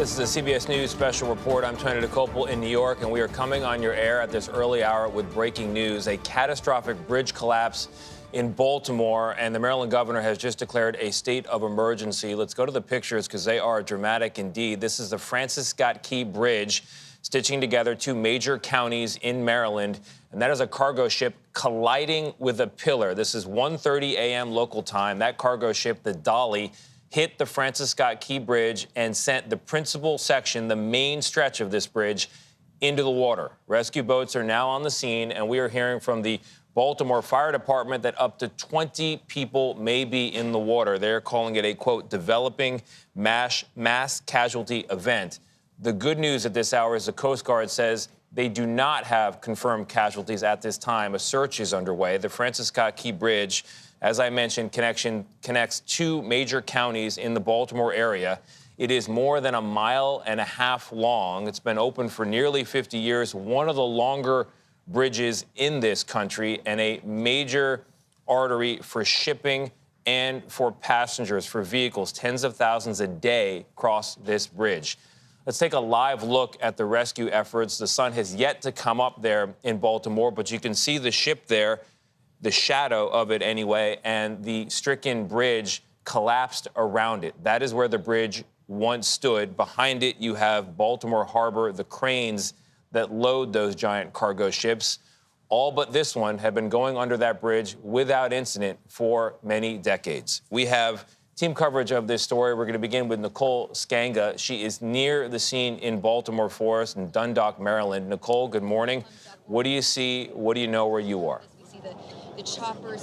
This is a CBS News special report. I'm Tony DeCopel in New York, and we are coming on your air at this early hour with breaking news. A catastrophic bridge collapse in Baltimore, and the Maryland governor has just declared a state of emergency. Let's go to the pictures because they are dramatic indeed. This is the Francis Scott Key Bridge, stitching together two major counties in Maryland, and that is a cargo ship colliding with a pillar. This is 1:30 a.m. local time. That cargo ship, the Dolly, hit the Francis Scott Key Bridge and sent the principal section, the main stretch of this bridge, into the water. Rescue boats are now on the scene, and we are hearing from the Baltimore Fire Department that up to 20 people may be in the water. They're calling it a, quote, developing mass casualty event. The good news at this hour is the Coast Guard says they do not have confirmed casualties at this time. A search is underway. The Francis Scott Key Bridge, as I mentioned, connects two major counties in the Baltimore area. It is more than 1.5 miles long. It's been open for nearly 50 years, one of the longer bridges in this country, and a major artery for shipping and for passengers, for vehicles. Tens of thousands a day cross this bridge. Let's take a live look at the rescue efforts. The sun has yet to come up there in Baltimore, but you can see the ship there, the shadow of it anyway, and the stricken bridge collapsed around it. That is where the bridge once stood. Behind it, you have Baltimore Harbor, the cranes that load those giant cargo ships. All but this one have been going under that bridge without incident for many decades. We have team coverage of this story. We're going to begin with Nicole Skanga. She is near the scene in Baltimore for us in Dundalk, Maryland. Nicole, good morning. What do you see? What do you know where you are?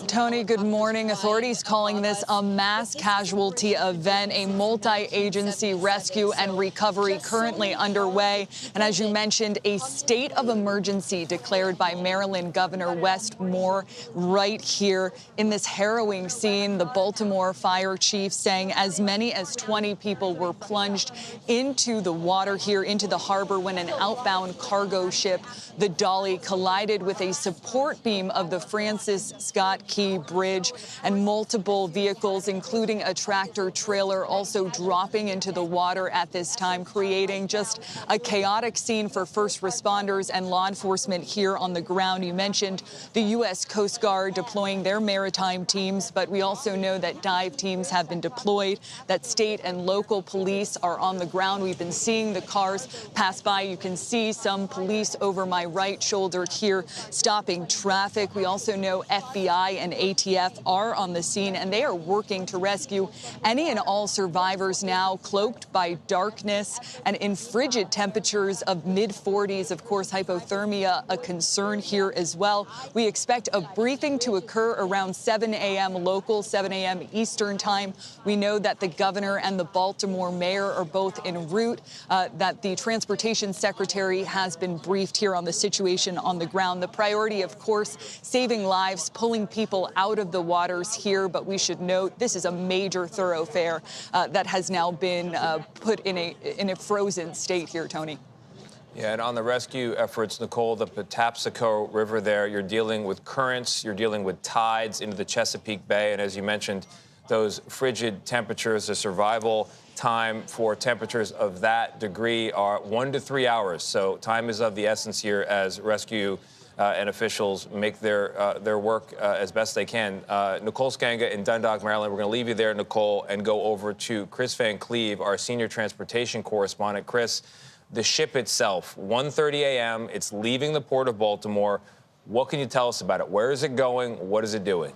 Tony, good morning. Authorities calling this a mass casualty event, a multi-agency rescue and recovery currently underway. And as you mentioned, a state of emergency declared by Maryland Governor Wes Moore right here in this harrowing scene. The Baltimore fire chief saying as many as 20 people were plunged into the water here, into the harbor, when an outbound cargo ship, the Dolly, collided with a support beam of the Francis Scott Key Bridge, and multiple vehicles, including a tractor trailer, also dropping into the water at this time, creating just a chaotic scene for first responders and law enforcement here on the ground. You mentioned the U.S. Coast Guard deploying their maritime teams, but we also know that dive teams have been deployed, that state and local police are on the ground. We've been seeing the cars pass by. You can see some police over my right shoulder here stopping traffic. We also know FBI and ATF are on the scene, and they are working to rescue any and all survivors now, cloaked by darkness and in frigid temperatures of mid-40s. Of course, hypothermia a concern here as well. We expect a briefing to occur around 7 a.m. local, 7 a.m. Eastern time. We know that the governor and the Baltimore mayor are both en route, that the transportation secretary has been briefed here on the situation on the ground. The priority, of course, saving lives, pulling people out of the waters here. But we should note this is a major thoroughfare that has now been put in a frozen state here, Tony. Yeah, and on the rescue efforts, Nicole, the Patapsco River there, you're dealing with currents, you're dealing with tides into the Chesapeake Bay, and as you mentioned, those frigid temperatures, the survival time for temperatures of that degree are 1 to 3 hours. So time is of the essence here as rescue and officials make their work as best they can. Nicole Skanga in Dundalk, Maryland. We're going to leave you there, Nicole, and go over to Chris Van Cleve, our senior transportation correspondent. Chris, the ship itself, 1:30 a.m., it's leaving the port of Baltimore. What can you tell us about it? Where is it going? What is it doing?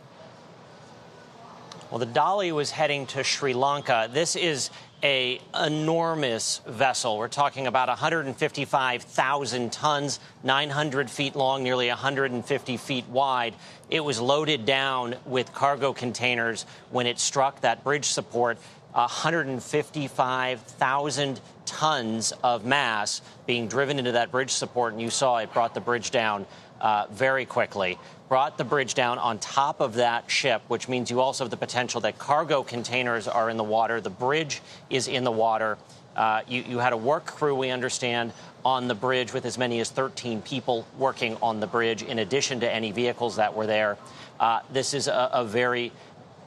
Well, the Dolly was heading to Sri Lanka. This is an enormous vessel. We're talking about 155,000 tons, 900 feet long, nearly 150 feet wide. It was loaded down with cargo containers when it struck that bridge support. 155,000 tons of mass being driven into that bridge support, and you saw it brought the bridge down very quickly. Brought the bridge down on top of that ship, which means you also have the potential that cargo containers are in the water. The bridge is in the water. You had a work crew, we understand, on the bridge with as many as 13 people working on the bridge, in addition to any vehicles that were there. This is a very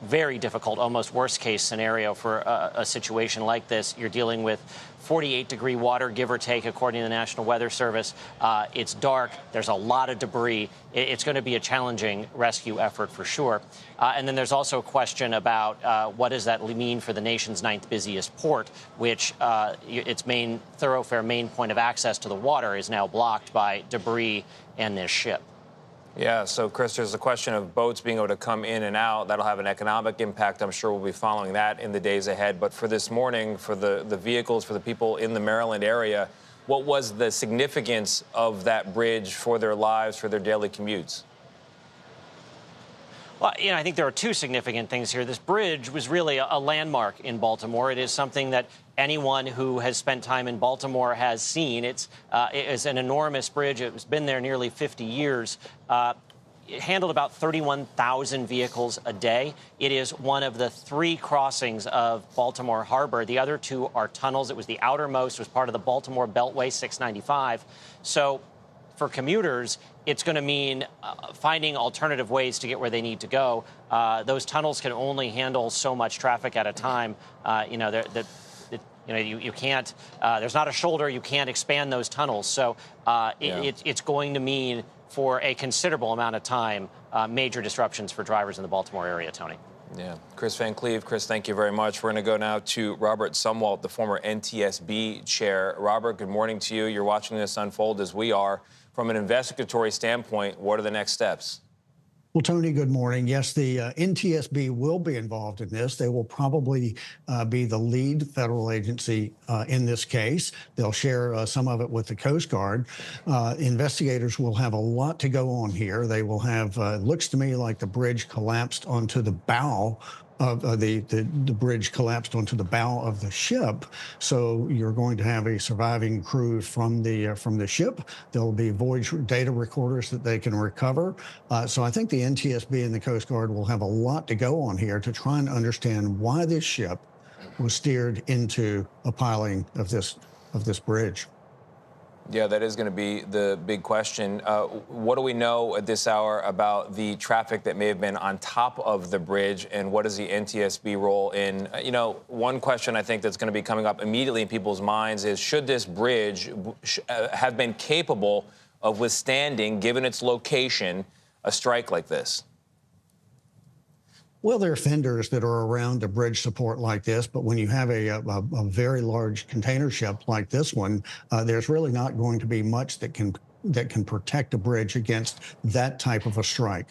very difficult, almost worst-case scenario for a situation like this. You're dealing with 48-degree water, give or take, according to the National Weather Service. It's dark. There's a lot of debris. It's going to be a challenging rescue effort for sure. And then there's also a question about what does that mean for the nation's 9th busiest port, which its main thoroughfare, main point of access to the water is now blocked by debris and this ship. Yeah, so, Chris, there's a question of boats being able to come in and out. That'll have an economic impact. I'm sure we'll be following that in the days ahead. But for this morning, for the vehicles, for the people in the Maryland area, what was the significance of that bridge for their lives, for their daily commutes? Well, I think there are two significant things here. This bridge was really a landmark in Baltimore. It is something that anyone who has spent time in Baltimore has seen. It is an enormous bridge. It's been there nearly 50 years. It handled about 31,000 vehicles a day. It is one of the 3 crossings of Baltimore Harbor. The other 2 are tunnels. It was the outermost, was part of the Baltimore Beltway 695. So for commuters, it's going to mean finding alternative ways to get where they need to go. Those tunnels can only handle so much traffic at a time. You can't. There's not a shoulder. You can't expand those tunnels. So it's going to mean, for a considerable amount of time, major disruptions for drivers in the Baltimore area, Tony. Yeah. Chris Van Cleve. Chris, thank you very much. We're going to go now to Robert Sumwalt, the former NTSB chair. Robert, good morning to you. You're watching this unfold as we are. From an investigatory standpoint, what are the next steps? Well, Tony, good morning. Yes, the NTSB will be involved in this. They will probably be the lead federal agency in this case. They'll share some of it with the Coast Guard. Investigators will have a lot to go on here. They will have, looks to me like the bridge collapsed onto the bow of the bridge collapsed onto the bow of the ship. So you're going to have a surviving crew from the ship. There'll be voyage data recorders that they can recover. So I think the NTSB and the Coast Guard will have a lot to go on here to try and understand why this ship was steered into a piling of this bridge. Yeah, that is going to be the big question. What do we know at this hour about the traffic that may have been on top of the bridge, and what is the NTSB role in? One question I think that's going to be coming up immediately in people's minds is, should this bridge have been capable of withstanding, given its location, a strike like this? Well, there are fenders that are around a bridge support like this, but when you have a very large container ship like this one, there's really not going to be much that can protect a bridge against that type of a strike.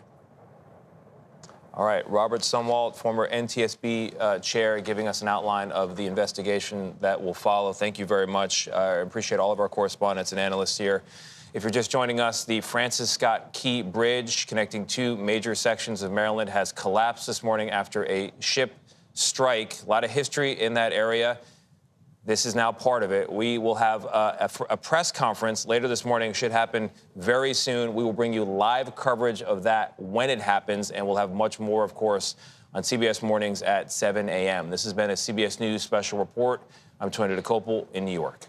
All right, Robert Sumwalt, former NTSB chair, giving us an outline of the investigation that will follow. Thank you very much. I appreciate all of our correspondents and analysts here. If you're just joining us, the Francis Scott Key Bridge connecting 2 major sections of Maryland has collapsed this morning after a ship strike. A lot of history in that area. This is now part of it. We will have a press conference later this morning. Should happen very soon. We will bring you live coverage of that when it happens, and we'll have much more, of course, on CBS Mornings at 7 a.m. This has been a CBS News Special Report. I'm Tony DeCopel in New York.